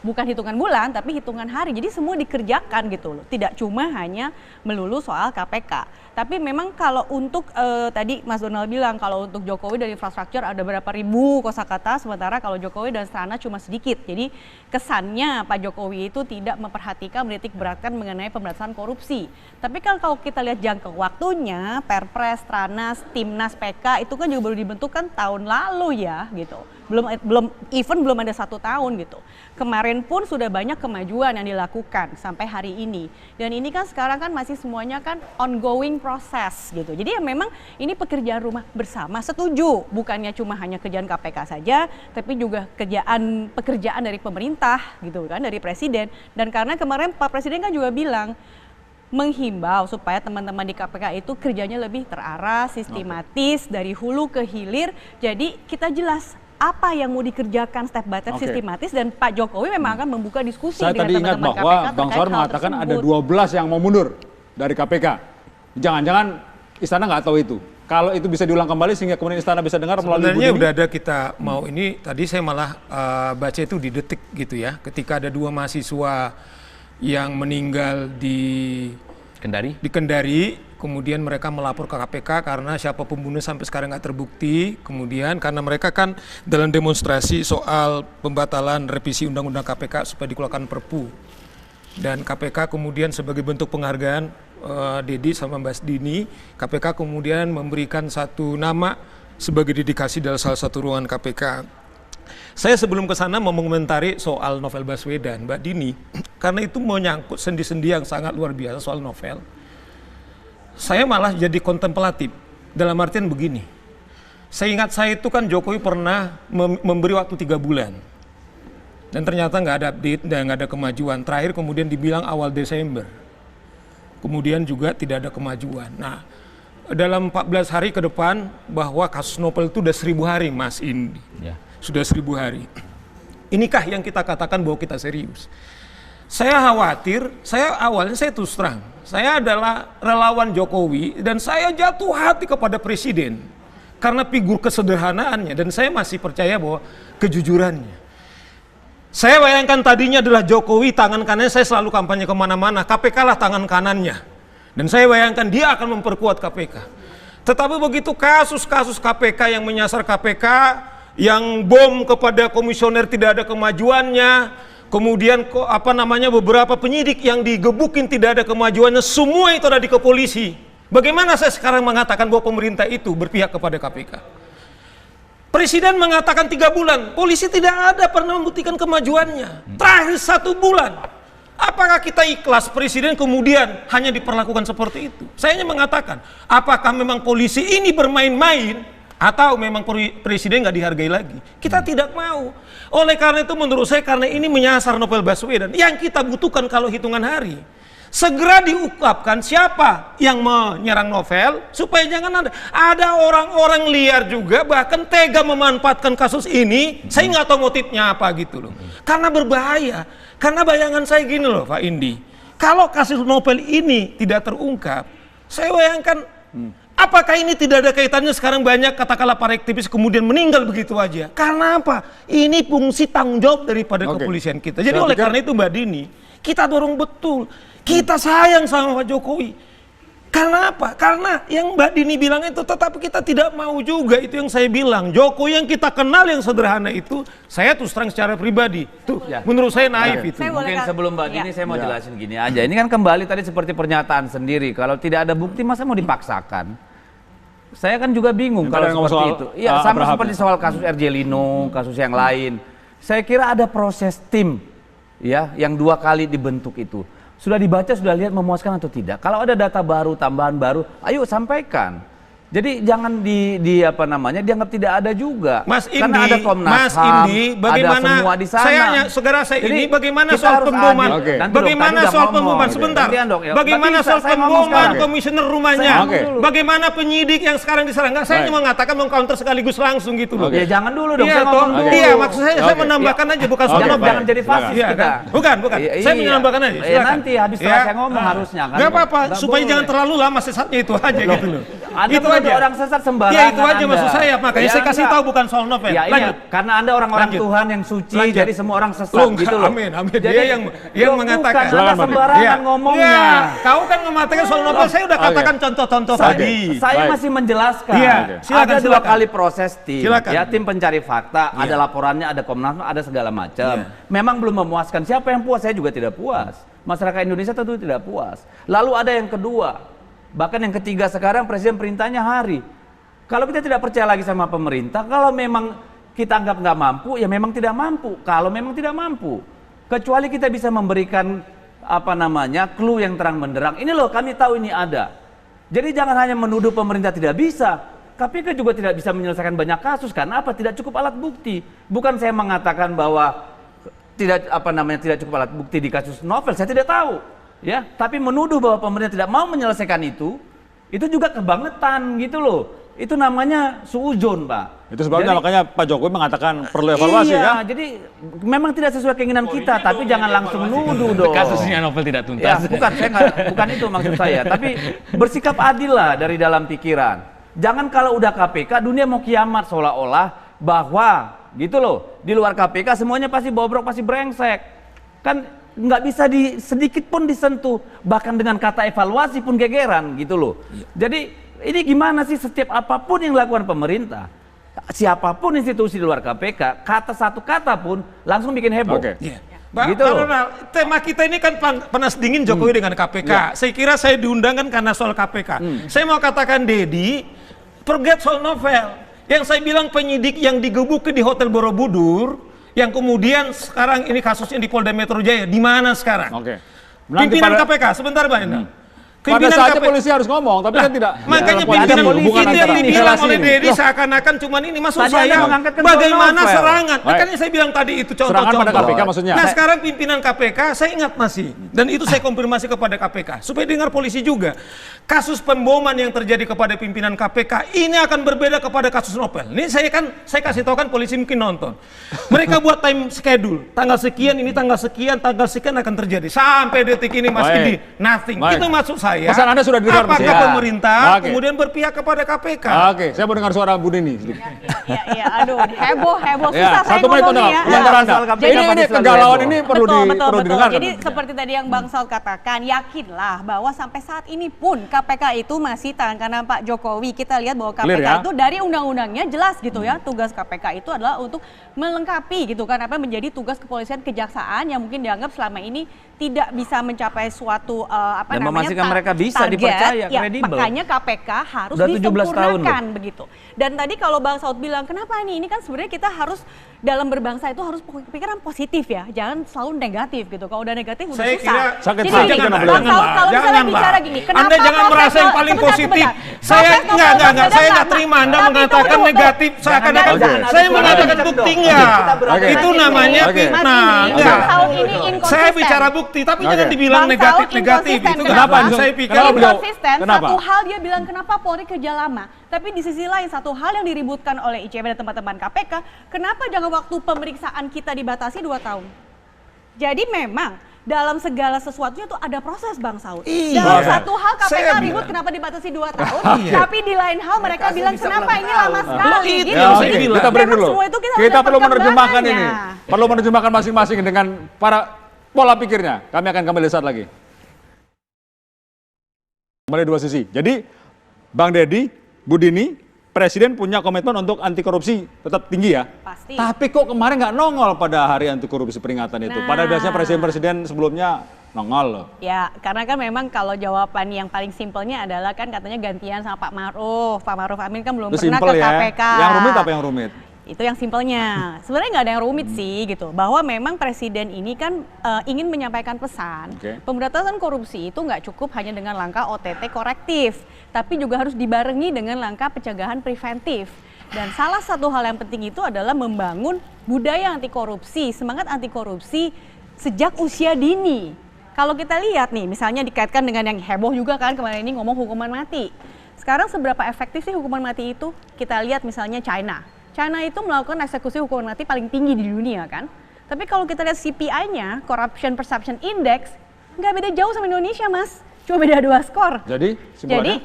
Bukan hitungan bulan, tapi hitungan hari. Jadi semua dikerjakan gitu loh. Tidak cuma hanya melulu soal KPK. Tapi memang kalau untuk tadi Mas Donald bilang kalau untuk Jokowi dan infrastruktur ada berapa ribu kosakata, sementara kalau Jokowi dan Stranas cuma sedikit. Jadi kesannya Pak Jokowi itu tidak memperhatikan, menitik beratkan mengenai pemberantasan korupsi. Tapi kalau kita lihat jangka waktunya, Perpres, Stranas, Timnas, PK itu kan juga baru dibentuk kan tahun lalu ya gitu. Belum ada 1 tahun gitu. Kemarin kemarin pun sudah banyak kemajuan yang dilakukan sampai hari ini. Dan ini kan sekarang kan masih semuanya kan ongoing proses gitu. Jadi ya memang ini pekerjaan rumah bersama, setuju. Bukannya cuma hanya kerjaan KPK saja, tapi juga pekerjaan dari pemerintah gitu kan, dari presiden. Dan karena kemarin Pak Presiden kan juga bilang, menghimbau supaya teman-teman di KPK itu kerjanya lebih terarah, sistematis, dari hulu ke hilir. Jadi kita jelas apa yang mau dikerjakan step by step sistematis, dan Pak Jokowi memang akan membuka diskusi Saya dengan tadi ingat teman-teman bahwa KPK Bang terkait Saur hal mengatakan ada tersebut. 12 yang mau mundur dari KPK. Jangan-jangan Istana nggak tahu itu. Kalau itu bisa diulang kembali sehingga kemudian Istana bisa dengar melalui Sebenarnya Bu Dini. udah ada kita mau ini, tadi saya malah baca itu di Detik gitu ya, ketika ada 2 mahasiswa yang meninggal di Kendari, kemudian mereka melapor ke KPK karena siapa pembunuh sampai sekarang nggak terbukti. Kemudian karena mereka kan dalam demonstrasi soal pembatalan revisi Undang-Undang KPK supaya dikeluarkan Perpu. Dan KPK kemudian sebagai bentuk penghargaan Dedi sama Mbak Dini, KPK kemudian memberikan satu nama sebagai dedikasi dalam salah satu ruangan KPK. Saya sebelum ke sana mau mengomentari soal novel Baswedan, Mbak Dini, karena itu menyangkut sendi-sendi yang sangat luar biasa soal novel. Saya malah jadi kontemplatif, dalam artian begini. Seingat saya itu kan Jokowi pernah memberi waktu 3 bulan. Dan ternyata nggak ada update dan nggak ada kemajuan. Terakhir kemudian dibilang awal Desember. Kemudian juga tidak ada kemajuan. Nah, dalam 14 hari ke depan bahwa kasus novel itu udah 1000 hari, Mas Indi. Ya. Sudah 1000 hari. Inikah yang kita katakan bahwa kita serius? Saya khawatir, awalnya saya terus terang, saya adalah relawan Jokowi dan saya jatuh hati kepada Presiden karena figur kesederhanaannya, dan saya masih percaya bahwa kejujurannya. Saya bayangkan tadinya adalah Jokowi tangan kanannya, saya selalu kampanye kemana-mana, KPK lah tangan kanannya. Dan saya bayangkan dia akan memperkuat KPK. Tetapi begitu kasus-kasus KPK yang menyasar KPK, yang bom kepada komisioner tidak ada kemajuannya, kemudian beberapa penyidik yang digebukin tidak ada kemajuannya, semua itu ada di kepolisi. Bagaimana saya sekarang mengatakan bahwa pemerintah itu berpihak kepada KPK? Presiden mengatakan 3 bulan, polisi tidak ada pernah membuktikan kemajuannya. Terakhir 1 bulan. Apakah kita ikhlas Presiden kemudian hanya diperlakukan seperti itu? Saya hanya mengatakan, apakah memang polisi ini bermain-main atau memang Presiden nggak dihargai lagi? Kita tidak mau. Oleh karena itu menurut saya, karena ini menyasar novel Baswedan, yang kita butuhkan kalau hitungan hari, segera diungkapkan siapa yang menyerang novel, supaya jangan ada orang-orang liar juga bahkan tega memanfaatkan kasus ini. Saya nggak tahu motifnya apa gitu loh. Karena berbahaya. Karena bayangan saya gini loh Pak Indi, kalau kasus novel ini tidak terungkap, saya bayangkan apakah ini tidak ada kaitannya sekarang banyak katakanlah para aktivis kemudian meninggal begitu aja. Karena apa? Ini fungsi tanggung jawab daripada kepolisian kita. Jadi oleh karena itu Mbak Dini, kita dorong betul. Kita sayang sama Pak Jokowi. Karena apa? Karena yang Mbak Dini bilang itu, tetapi kita tidak mau juga. Itu yang saya bilang. Jokowi yang kita kenal yang sederhana itu, saya terus terang secara pribadi. Tuh, menurut saya naif itu. Mungkin sebelum Mbak Dini saya mau jelasin gini aja. Ini kan kembali tadi seperti pernyataan sendiri. Kalau tidak ada bukti masa mau dipaksakan? Saya kan juga bingung kalau seperti itu. Iya, sama seperti soal kasus RJ Lino, kasus yang lain. Saya kira ada proses tim ya yang 2 kali dibentuk itu. Sudah dibaca, sudah lihat memuaskan atau tidak. Kalau ada data baru, tambahan baru, ayo sampaikan. Jadi jangan dianggap tidak ada juga. Mas Indi, karena ada Komnas HAM, bagaimana, ada semua di sana. Jadi, bagaimana soal pemboman? Bagaimana soal pemboman? Sebentar. Bagaimana soal pemboman komisioner rumahnya? Bagaimana penyidik yang sekarang diserang? Saya hanya mengatakan mengcounter sekaligus langsung gitu loh. Ya jangan dulu dong, saya ngomong dulu. Iya, maksud saya menambahkan aja, bukan soal novel. Jangan jadi fasis kita. Bukan. Saya menambahkan aja. Nanti habis setelah saya ngomong harusnya. Gak apa-apa, supaya jangan terlalu lama sesatnya itu aja gitu loh. Itu aja orang sesat sembarangan. Ya itu aja maksud saya, makanya saya kasih tahu bukan soal novel. Ya ini karena Anda orang-orang Tuhan yang suci, jadi semua orang sesat gitu loh. Amin. Dia yang mengatakan. Bukan, Anda sembarangan ngomongnya. Ya, kau kan mengatakan soal novel, saya udah katakan contoh-contoh tadi. Saya masih menjelaskan. Silakan, ada 2 kali proses tim. Silakan. Ya, tim pencari fakta, ada laporannya, ada Komnas HAM, ada segala macam. Memang belum memuaskan. Siapa yang puas? Saya juga tidak puas. Masyarakat Indonesia tentu tidak puas. Lalu ada yang kedua. Bahkan yang ketiga sekarang Presiden perintahnya hari. Kalau kita tidak percaya lagi sama pemerintah, kalau memang kita anggap nggak mampu, ya memang tidak mampu. Kalau memang tidak mampu, Kecuali kita bisa memberikan clue yang terang benderang. Ini loh, kami tahu ini ada. Jadi jangan hanya menuduh pemerintah tidak bisa. KPK juga tidak bisa menyelesaikan banyak kasus karena apa? Tidak cukup alat bukti. Bukan saya mengatakan bahwa tidak cukup alat bukti di kasus novel, saya tidak tahu. Ya, tapi menuduh bahwa pemerintah tidak mau menyelesaikan itu juga kebangetan gitu loh. Itu namanya suudzon, Pak. Itu sebabnya makanya Pak Jokowi mengatakan perlu evaluasi iya, ya. jadi memang tidak sesuai keinginan kita, tapi jangan langsung nuduh dong. Kasusnya novel tidak tuntas. Ya, bukan itu maksud saya, tapi bersikap adil lah dari dalam pikiran. Jangan kalau udah KPK dunia mau kiamat seolah-olah bahwa gitu loh, di luar KPK semuanya pasti bobrok, pasti brengsek. Kan nggak bisa sedikit pun disentuh, bahkan dengan kata evaluasi pun gegeran gitu loh. Jadi ini gimana sih, setiap apapun yang dilakukan pemerintah, siapapun institusi di luar KPK, satu kata pun langsung bikin heboh. Oke. Iya. Gitu Pak loh. Ronald, tema kita ini kan panas dingin Jokowi dengan KPK. Saya kira saya diundangkan karena soal KPK. Saya mau katakan Dedi, forget soal novel. Yang saya bilang penyidik yang digebuki di Hotel Borobudur, yang kemudian sekarang ini kasusnya di Polda Metro Jaya, di mana sekarang? Oke. Pimpinan KPK, sebentar Pak Endang. Pada saatnya polisi harus ngomong, tapi kan tidak. Makanya dalam pimpinan hubungan itu yang antara dibilang relasi oleh ini. Dedi seakan-akan cuman ini, maksud Tadi saya Anda mengangkatkan bagaimana novel. serangan. Baik. Makanya saya bilang tadi itu Serangan pada contoh-contoh. KPK maksudnya. Nah sekarang pimpinan KPK, saya ingat masih, dan itu saya konfirmasi kepada KPK, supaya dengar polisi juga. Kasus pemboman yang terjadi kepada pimpinan KPK ini akan berbeda kepada kasus novel. Ini saya kasih tahu kan, polisi mungkin nonton. Mereka buat time schedule, tanggal sekian tanggal sekian akan terjadi. Sampai detik ini masih Baik. di nothing. Baik. Itu maksud saya. Pesan Anda sudah dengar, Mas, apakah ya? pemerintah Oke. kemudian berpihak kepada KPK? Oke, saya mau dengar suara Bu Nini sedikit. Iya, aduh, heboh, Ya, susah saya 1 menit ngomongnya ya. untuk Anda. soal KPK Ini pasti selalu kegalauan heboh. ini perlu Betul. didengarkan. Jadi seperti tadi yang Bang Saud katakan, yakinlah bahwa sampai saat ini pun KPK itu masih tangan kanan Pak Jokowi. Kita lihat bahwa Clear, KPK ya? itu dari undang-undangnya jelas gitu ya. Tugas KPK itu adalah untuk melengkapi gitu kan, apa menjadi tugas kepolisian kejaksaan yang mungkin dianggap selama ini tidak bisa mencapai suatu Dan memastikan mereka bisa target. dipercaya, Ya, kredibel. makanya KPK harus Udah 17 tahun disempurnakan begitu. Dan tadi kalau Bang Saud bilang kenapa ini kan sebenarnya kita harus dalam berbangsa itu harus pikiran positif ya, jangan selalu negatif gitu. Kalau udah negatif udah Saya susah. kira sakit Jadi hati gini, kenapa Bang jangan, Saud kalau misalnya Jangan, bicara Mbak. gini, kenapa Anda jangan proses merasa yang novel- paling sebentar, positif. sebentar. Saya Proses novel enggak. Baswedan Saya nggak lama. terima Anda Tapi mengatakan tunggu. negatif seakan-akan. Jangan. Saya mengatakan bukti enggak. Oke. Itu namanya Oke. Mas fitnah. ini, Enggak. Bang Saud ini inkonsisten. Saya bicara bukti, tapi jangan Oke. dibilang Bang Saud negatif-negatif. Itu inkonsisten. Kenapa? Saya pikir Kenapa beliau? Konsisten, Kenapa? satu hal dia bilang kenapa Polri kerja lama. Tapi di sisi lain satu hal yang diributkan oleh ICW dan teman-teman KPK, kenapa jangan waktu pemeriksaan kita dibatasi 2 tahun? Jadi memang dalam segala sesuatunya tuh ada proses Bang Saud. Iya. Dalam satu hal KPK Saya ribut bilang. kenapa dibatasi 2 tahun, Iya. tapi di lain hal mereka bilang kenapa ini lama sekali. Itu Gitu. yang saya Jadi bilang. Kita break memang dulu. semua itu kita Kita ada perlu menerjemahkan ini. perkembangannya. Perlu menerjemahkan masing-masing dengan para pola pikirnya. Kami akan kembali saat lagi. Kembali dua sisi. Jadi Bang Dedi, Bu Dini, Presiden punya komitmen untuk anti korupsi tetap tinggi ya. Pasti. Tapi kok kemarin nggak nongol pada hari anti korupsi peringatan itu. Nah. Padahal biasanya presiden-presiden sebelumnya nongol loh. Ya, karena kan memang kalau jawaban yang paling simpelnya adalah kan katanya gantian sama Pak Ma'ruf. Pak Ma'ruf Amin kan belum Itu pernah simpel ke ya. KPK. Yang rumit apa yang rumit? Itu yang simpelnya. Sebenarnya nggak ada yang rumit sih gitu. Bahwa memang presiden ini kan ingin menyampaikan pesan. Oke. Pemberantasan korupsi itu nggak cukup hanya dengan langkah OTT korektif, tapi juga harus dibarengi dengan langkah pencegahan preventif. Dan salah satu hal yang penting itu adalah membangun budaya anti korupsi, semangat anti korupsi sejak usia dini. Kalau kita lihat nih, misalnya dikaitkan dengan yang heboh juga kan kemarin ini ngomong hukuman mati. Sekarang seberapa efektif sih hukuman mati itu? Kita lihat misalnya China. China itu melakukan eksekusi hukuman mati paling tinggi di dunia kan. Tapi kalau kita lihat CPI-nya, Corruption Perception Index, nggak beda jauh sama Indonesia mas. Cuma beda 2 skor. Jadi Jadi simpulannya?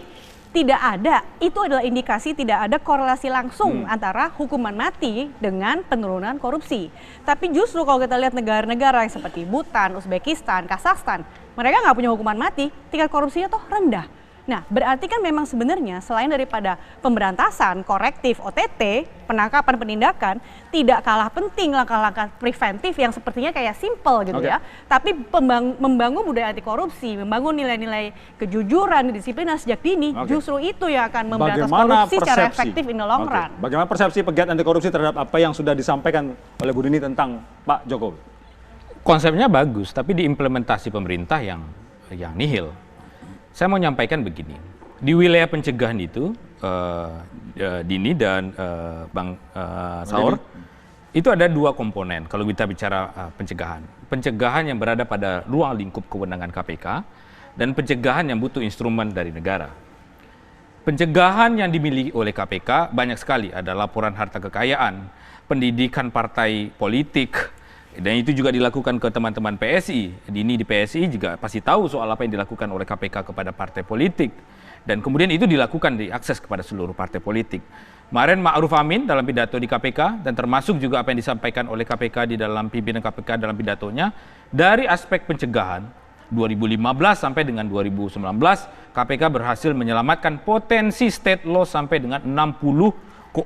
tidak ada, itu adalah indikasi tidak ada korelasi langsung antara hukuman mati dengan penurunan korupsi. Tapi justru kalau kita lihat negara-negara yang seperti Bhutan, Uzbekistan, Kazakhstan, mereka nggak punya hukuman mati, tingkat korupsinya tuh rendah. Nah, berarti kan memang sebenarnya selain daripada pemberantasan, korektif, OTT, penangkapan, penindakan, tidak kalah penting langkah-langkah preventif yang sepertinya kayak simple gitu Oke. ya. Tapi membangun budaya anti korupsi, membangun nilai-nilai kejujuran, kedisiplinan sejak dini, Oke. justru itu yang akan memberantas Bagaimana korupsi secara persepsi? efektif in the long Oke. run. Bagaimana persepsi pegiat anti korupsi terhadap apa yang sudah disampaikan oleh Bu Dini tentang Pak Jokowi? konsepnya bagus, tapi diimplementasi pemerintah yang nihil. Saya mau nyampaikan begini, di wilayah pencegahan itu, Dini dan Bang Saur, itu ada dua komponen kalau kita bicara pencegahan. Pencegahan yang berada pada ruang lingkup kewenangan KPK, dan pencegahan yang butuh instrumen dari negara. Pencegahan yang dimiliki oleh KPK banyak sekali, ada laporan harta kekayaan, pendidikan partai politik, dan itu juga dilakukan ke teman-teman PSI. Dini di PSI juga pasti tahu soal apa yang dilakukan oleh KPK kepada partai politik, dan kemudian itu dilakukan, diakses kepada seluruh partai politik. Kemarin Ma'ruf Amin dalam pidato di KPK, dan termasuk juga apa yang disampaikan oleh KPK di dalam pimpinan KPK dalam pidatonya, dari aspek pencegahan 2015 sampai dengan 2019, KPK berhasil menyelamatkan potensi state loss sampai dengan 63,9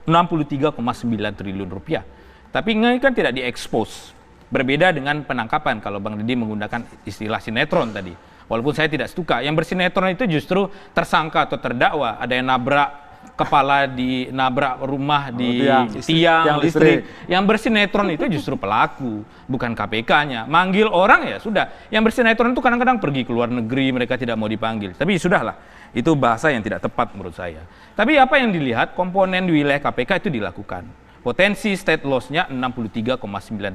triliun rupiah. Tapi ini kan tidak diekspos. Berbeda dengan penangkapan, kalau Bang Deddy menggunakan istilah sinetron tadi. Walaupun saya tidak suka, yang bersinetron itu justru tersangka atau terdakwa. Ada yang nabrak kepala, di nabrak rumah di tiang listrik. Yang bersinetron itu justru pelaku, bukan KPK-nya. Manggil orang ya sudah. Yang bersinetron itu kadang-kadang pergi ke luar negeri, mereka tidak mau dipanggil. Tapi sudahlah, itu bahasa yang tidak tepat menurut saya. Tapi apa yang dilihat, komponen di wilayah KPK itu dilakukan. Potensi state loss-nya 63,9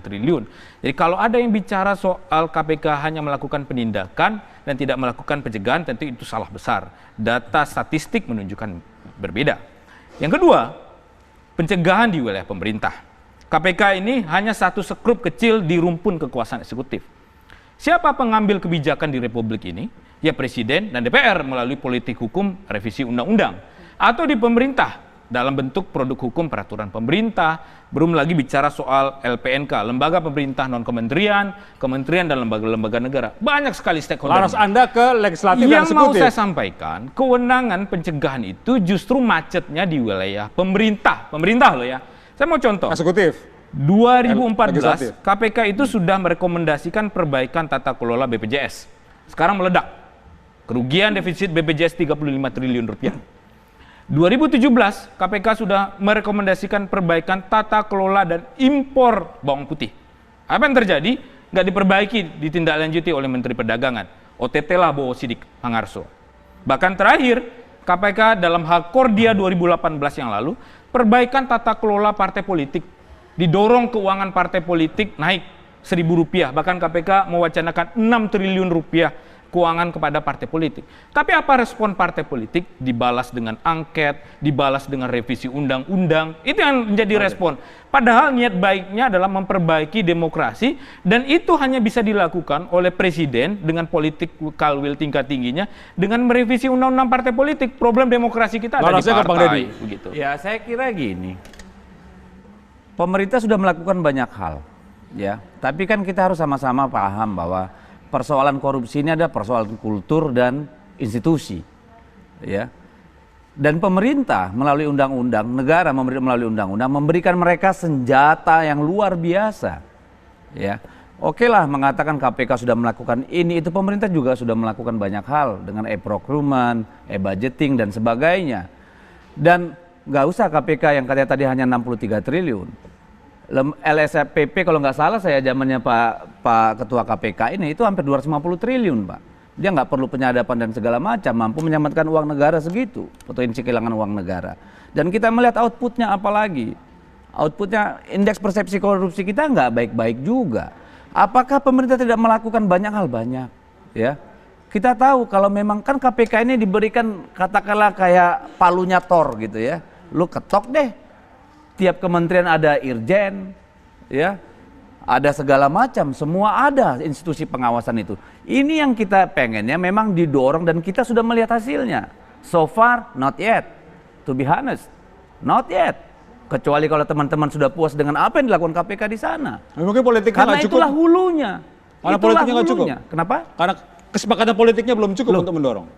triliun. Jadi kalau ada yang bicara soal KPK hanya melakukan penindakan dan tidak melakukan pencegahan, tentu itu salah besar. Data statistik menunjukkan berbeda. Yang kedua, pencegahan di wilayah pemerintah. KPK ini hanya satu sekrup kecil di rumpun kekuasaan eksekutif. Siapa pengambil kebijakan di Republik ini? Ya Presiden dan DPR melalui politik hukum revisi undang-undang. Atau di pemerintah dalam bentuk produk hukum peraturan pemerintah, belum lagi bicara soal LPNK, lembaga pemerintah non-kementerian, kementerian dan lembaga-lembaga negara. Banyak sekali stakeholder. Laras Anda ke legislatif dan Yang mau eksekutif. saya sampaikan, kewenangan pencegahan itu justru macetnya di wilayah pemerintah. Pemerintah loh ya. Saya mau contoh. Eksekutif. 2014, Legislatif. KPK itu sudah merekomendasikan perbaikan tata kelola BPJS. Sekarang meledak. Kerugian defisit BPJS 35 triliun rupiah. 2017, KPK sudah merekomendasikan perbaikan tata kelola dan impor bawang putih. Apa yang terjadi? Nggak diperbaiki, ditindaklanjuti oleh Menteri Perdagangan. OTT lah Bowo Sidik Pangarso. Bahkan terakhir, KPK dalam hal Kordia 2018 yang lalu, perbaikan tata kelola partai politik. Didorong keuangan partai politik naik Rp1.000. Bahkan KPK mewacanakan 6 triliun rupiah keuangan kepada partai politik. Tapi apa respon partai politik? Dibalas dengan angket, dibalas dengan revisi undang-undang. Itu yang menjadi respon. Padahal niat baiknya adalah memperbaiki demokrasi, dan itu hanya bisa dilakukan oleh presiden dengan politik kalwil tingkat tingginya, dengan merevisi undang-undang partai politik. Problem demokrasi kita ada di partai. Begitu. Ya, saya kira gini. Pemerintah sudah melakukan banyak hal, ya. Tapi kan kita harus sama-sama paham bahwa persoalan korupsi ini ada persoalan kultur dan institusi, ya. Dan pemerintah melalui undang-undang, negara melalui undang-undang memberikan mereka senjata yang luar biasa, ya. Oke lah mengatakan KPK sudah melakukan ini, itu pemerintah juga sudah melakukan banyak hal dengan e-procurement, e-budgeting dan sebagainya. Dan nggak usah KPK yang katanya tadi hanya 63 triliun. LSPP kalau nggak salah saya zamannya Pak Ketua KPK ini itu hampir 250 triliun Pak. Dia nggak perlu penyadapan dan segala macam, mampu menyelamatkan uang negara segitu, potensi kehilangan uang negara. Dan kita melihat outputnya apa lagi? Outputnya indeks persepsi korupsi kita nggak baik-baik juga. Apakah pemerintah tidak melakukan banyak hal? Banyak, ya. Kita tahu kalau memang kan KPK ini diberikan katakanlah kayak palunya Thor gitu ya. Lu ketok deh. Tiap kementerian ada irjen, ya, ada segala macam, semua ada institusi pengawasan itu. Ini yang kita pengennya memang didorong dan kita sudah melihat hasilnya. So far, not yet. To be honest, not yet. Kecuali kalau teman-teman sudah puas dengan apa yang dilakukan KPK di sana. Mungkin politiknya Karena nggak cukup. itulah hulunya. Karena Itulah politiknya nggak cukup. hulunya. Kenapa? Karena kesepakatan politiknya belum cukup untuk mendorong.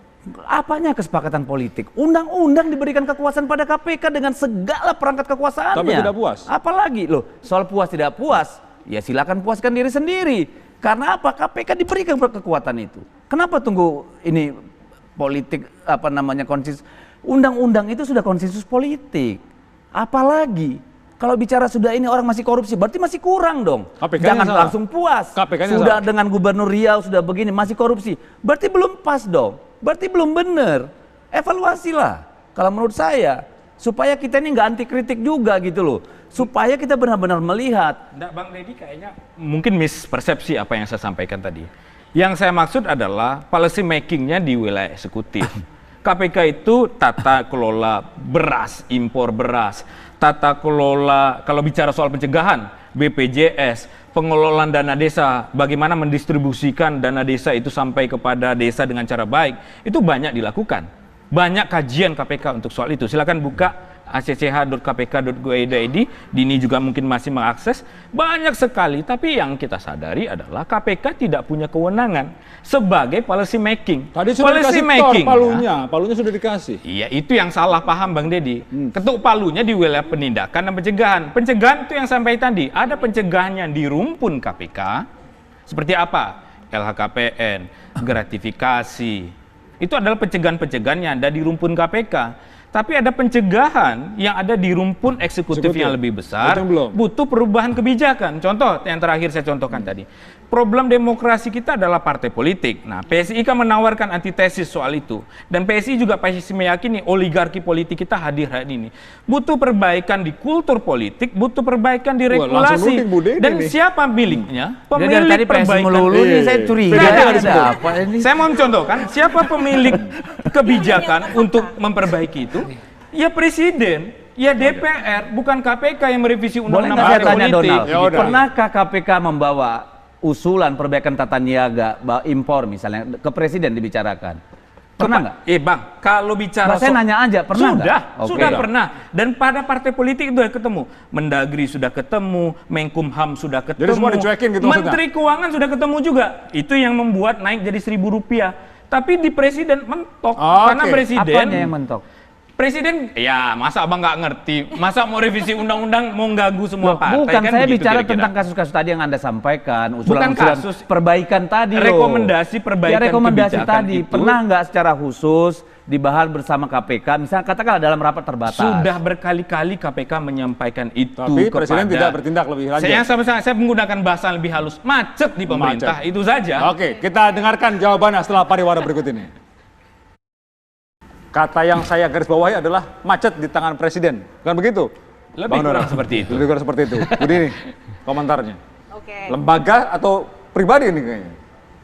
Apanya kesepakatan politik? Undang-undang diberikan kekuasaan pada KPK dengan segala perangkat kekuasaannya. Tapi tidak puas. Apalagi loh, soal puas tidak puas, ya silakan puaskan diri sendiri. Karena apa? KPK diberikan kekuatan itu. Kenapa tunggu ini politik apa namanya konsensus? Undang-undang itu sudah konsensus politik. Apalagi Kalau bicara sudah ini orang masih korupsi, berarti masih kurang dong. KPK-nya Jangan salah. langsung puas. KPK-nya Sudah salah. dengan Gubernur Riau sudah begini masih korupsi, berarti belum pas dong. Berarti belum benar. Evaluasilah. Kalau menurut saya, supaya kita ini nggak anti kritik juga gitu loh. Supaya kita benar-benar melihat. Nggak, Bang Deddy kayaknya mungkin mispersepsi apa yang saya sampaikan tadi. Yang saya maksud adalah policy makingnya di wilayah eksekutif. KPK itu tata kelola beras, impor beras, tata kelola kalau bicara soal pencegahan, BPJS, pengelolaan dana desa, bagaimana mendistribusikan dana desa itu sampai kepada desa dengan cara baik, itu banyak dilakukan. Banyak kajian KPK untuk soal itu. Silakan buka acch.kpk.go.id, Dini juga mungkin masih mengakses, banyak sekali. Tapi yang kita sadari adalah KPK tidak punya kewenangan sebagai policy making. Tadi sudah Policy dikasih making, palunya sudah dikasih. Iya, itu yang salah paham Bang Deddy. Ketuk palunya di wilayah penindakan dan pencegahan. Pencegahan itu yang sampai tadi, ada pencegahannya di rumpun KPK. Seperti apa? LHKPN, gratifikasi. Itu adalah pencegahan-pencegahan yang ada di rumpun KPK. Tapi ada pencegahan yang ada di rumpun eksekutif yang lebih besar, Itu belum. butuh perubahan kebijakan. Contoh yang terakhir saya contohkan tadi. Problem demokrasi kita adalah partai politik. Nah, PSI kan menawarkan antitesis soal itu. Dan PSI juga pasti meyakini oligarki politik kita hadir hari ini. Butuh perbaikan di kultur politik, butuh perbaikan di Wah, langsung regulasi. nuding Bu Deddy Dan nih. siapa miliknya? Jadi Pemilik dari tadi PSI perbaikan. melulu nih saya curiga. Nggak ada, Ada apa ini? Saya mau mencontohkan siapa pemilik kebijakan untuk memperbaiki itu? Ya presiden, ya DPR, bukan KPK yang merevisi Boleh undang-undang nggak saya partai tanya politik. Donald, Ya udah. pernahkah KPK membawa usulan perbaikan tata niaga impor misalnya ke presiden dibicarakan? Pernah nggak? Bang, kalau bicara Nah, saya nanya aja, pernah sudah, nggak? Oke. sudah pernah. Dan pada partai politik itu sudah ketemu. Mendagri sudah ketemu, Menkumham sudah ketemu. semua dicuekin gitu maksudnya? Menteri Keuangan sudah ketemu juga. Itu yang membuat naik jadi Rp1.000. Tapi di presiden mentok. Karena Oke. presiden Apanya yang mentok? Presiden, ya masa abang nggak ngerti, masa mau revisi undang-undang mau ganggu semua Loh, partai bukan, kan saya begitu bicara kira-kira. tentang kasus-kasus tadi yang Anda sampaikan, Bukan usulan-usulan kasus, perbaikan tadi loh. rekomendasi perbaikan Ya, rekomendasi kebijakan tadi. itu. Pernah nggak secara khusus dibahas bersama KPK, misalnya katakanlah dalam rapat terbatas? Sudah berkali-kali KPK menyampaikan itu Tapi Presiden kepada- tidak bertindak lebih lanjut. Saya menggunakan bahasa lebih halus, macet di pemerintah, Macet. itu saja. Oke, kita dengarkan jawabannya setelah pariwara berikut ini. Kata yang saya garis bawahi adalah macet di tangan Presiden. Bukan begitu? Lebih Bang kurang Donald? seperti itu. Lebih kurang seperti itu. Budi nih, komentarnya. Oke. Lembaga atau pribadi ini kayaknya?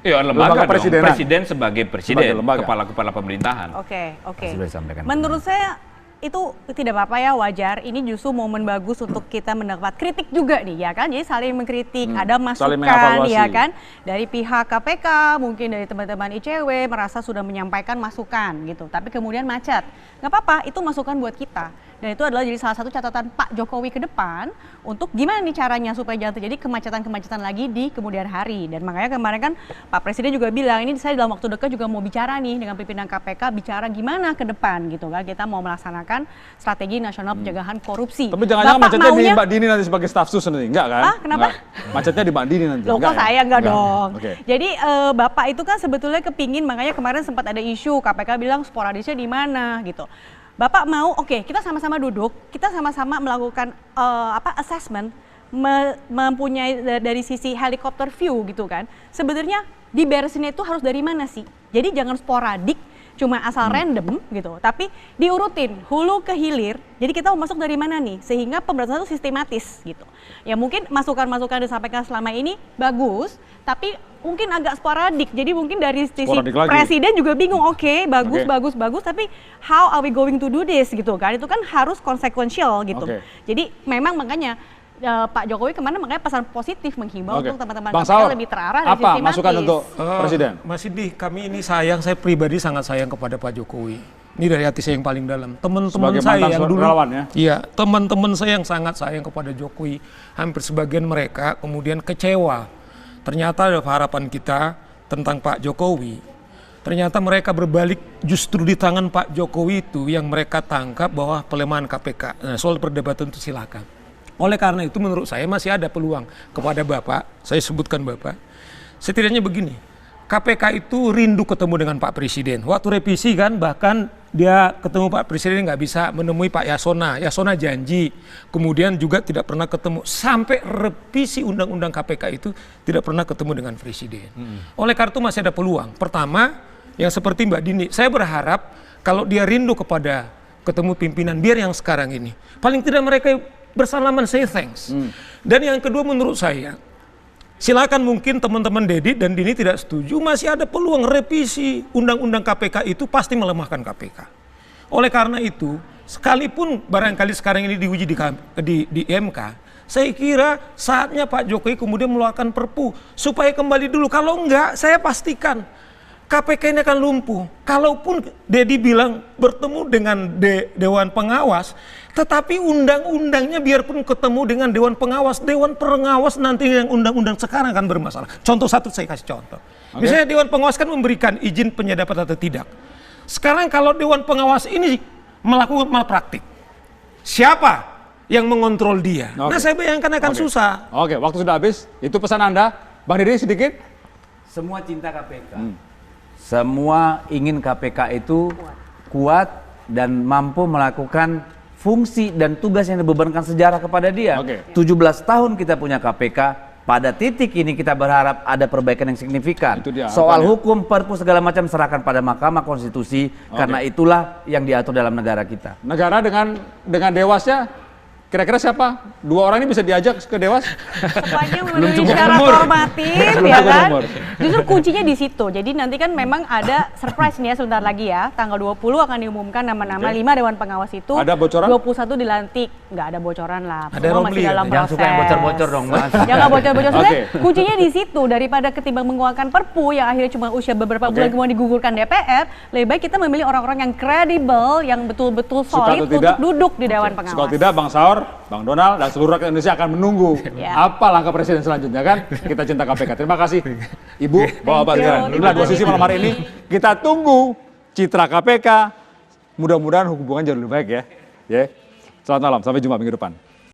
Ya, lembaga dong. presidenan. Presiden sebagai presiden, Sebagai lembaga. kepala pemerintahan. Oke. Sudah disampaikan. Menurut saya itu tidak apa-apa ya, wajar. Ini justru momen bagus untuk kita mendapat kritik juga nih, ya kan? Jadi saling mengkritik, ada saling masukan, mengevaluasi. ya kan? Dari pihak KPK, mungkin dari teman-teman ICW merasa sudah menyampaikan masukan gitu. Tapi kemudian macet. Nggak apa-apa, itu masukan buat kita. Dan itu adalah jadi salah satu catatan Pak Jokowi ke depan untuk gimana nih caranya supaya jangan terjadi kemacetan-kemacetan lagi di kemudian hari. Dan makanya kemarin kan Pak Presiden juga bilang, ini saya dalam waktu dekat juga mau bicara nih dengan pimpinan KPK, bicara gimana ke depan gitu kan. Kita mau melaksanakan strategi nasional pencegahan korupsi. Tapi jangan-jangan Bapak macetnya di maunya- Mbak Dini nanti sebagai staf sus nanti. Enggak kan? Ah, kenapa? Enggak. Macetnya di Mbak Dini nanti. Loh, kok saya enggak dong. Oke. Jadi Bapak itu kan sebetulnya kepingin, makanya kemarin sempat ada isu KPK bilang sporadisnya di mana gitu. Bapak mau, oke, kita sama-sama duduk, kita sama-sama melakukan assessment, mempunyai dari sisi helikopter view gitu kan. Sebenarnya diberesinnya itu harus dari mana sih? Jadi jangan sporadik, cuma asal random gitu, tapi diurutin hulu ke hilir. Jadi kita mau masuk dari mana nih, sehingga pemberantasan itu sistematis gitu. Ya mungkin masukan-masukan yang disampaikan selama ini bagus, tapi mungkin agak sporadik. Jadi mungkin dari sisi Sporadik lagi. presiden juga bingung, oke, bagus, Oke. bagus, tapi how are we going to do this gitu kan? Itu kan harus consequential gitu. Oke. Jadi memang makanya Pak Jokowi kemana makanya pesan positif menghimbau Oke. untuk teman-teman Bang KPK Saur, lebih terarah dan apa sistematis. masukan untuk Presiden? Mas Indi, kami ini saya pribadi sangat sayang kepada Pak Jokowi. Ini dari hati saya yang paling dalam. Teman-teman Sebagai saya mantan yang dulu, relawan ya? Iya, teman-teman saya yang sangat sayang kepada Jokowi. Hampir sebagian mereka kemudian kecewa. Ternyata ada harapan kita tentang Pak Jokowi. Ternyata mereka berbalik justru di tangan Pak Jokowi itu yang mereka tangkap bahwa pelemahan KPK. Nah, soal perdebatan itu silakan. Oleh karena itu menurut saya masih ada peluang kepada Bapak, saya sebutkan Bapak, setidaknya begini, KPK itu rindu ketemu dengan Pak Presiden. Waktu revisi kan bahkan dia ketemu Pak Presiden nggak bisa menemui Pak Yasona. Yasona janji, kemudian juga tidak pernah ketemu. Sampai revisi Undang-Undang KPK itu tidak pernah ketemu dengan Presiden. Oleh karena itu masih ada peluang. Pertama, yang seperti Mbak Dini, saya berharap kalau dia rindu kepada ketemu pimpinan, biar yang sekarang ini. Paling tidak mereka bersalaman say thanks. Dan yang kedua menurut saya, silakan mungkin teman-teman Dedi dan Dini tidak setuju, masih ada peluang revisi Undang-Undang KPK itu pasti melemahkan KPK. Oleh karena itu, sekalipun barangkali sekarang ini diuji di MK, saya kira saatnya Pak Jokowi kemudian mengeluarkan Perpu supaya kembali dulu. Kalau enggak, saya pastikan KPK ini akan lumpuh. Kalaupun Dedi bilang bertemu dengan Dewan Pengawas, tetapi undang-undangnya biarpun ketemu dengan Dewan Pengawas nanti yang undang-undang sekarang akan bermasalah. Contoh satu saya kasih contoh. Misalnya Dewan Pengawas kan memberikan izin penyadapan atau tidak. Sekarang kalau Dewan Pengawas ini melakukan malpraktik, siapa yang mengontrol dia? Nah saya bayangkan akan susah. Oke, waktu sudah habis. Itu pesan Anda. Bang Didi sedikit. Semua cinta KPK. Semua ingin KPK itu kuat dan mampu melakukan fungsi dan tugas yang dibebankan sejarah kepada dia. Oke. 17 tahun kita punya KPK, pada titik ini kita berharap ada perbaikan yang signifikan. Itu dia, Soal harapannya. hukum, perpu segala macam serahkan pada Mahkamah Konstitusi, karena itulah yang diatur dalam negara kita. Negara dengan dewasnya, kira-kira siapa? Dua orang ini bisa diajak ke Dewas? Sepanjang memenuhi syarat normatif, ya kan? Justru kuncinya di situ. Jadi nanti kan memang ada surprise nih ya sebentar lagi ya. Tanggal 20 akan diumumkan nama-nama 5 Dewan Pengawas itu. Ada bocoran? 21 dilantik. Nggak ada bocoran lah. Ada Semua Romli masih ya? dalam Jangan proses. suka yang bocor-bocor dong, Mas. Jangan bocor-bocor. Sebenarnya Oke. kuncinya di situ. Daripada ketimbang mengeluarkan Perpu yang akhirnya cuma usia beberapa bulan kemudian digugurkan DPR, lebih baik kita memilih orang-orang yang kredibel, yang betul-betul Suka solid atau untuk tidak? duduk di Dewan Pengawas. Kalau tidak, Bang Saur, Bang Donald, dan seluruh rakyat Indonesia akan menunggu apa langkah presiden selanjutnya kan? Kita cinta KPK. Terima kasih, Ibu, Bapak-Bapak sekalian. Inilah dua sisi malam hari ini. Kita tunggu citra KPK. Mudah-mudahan hubungan jauh lebih baik ya. Selamat malam, sampai jumpa minggu depan.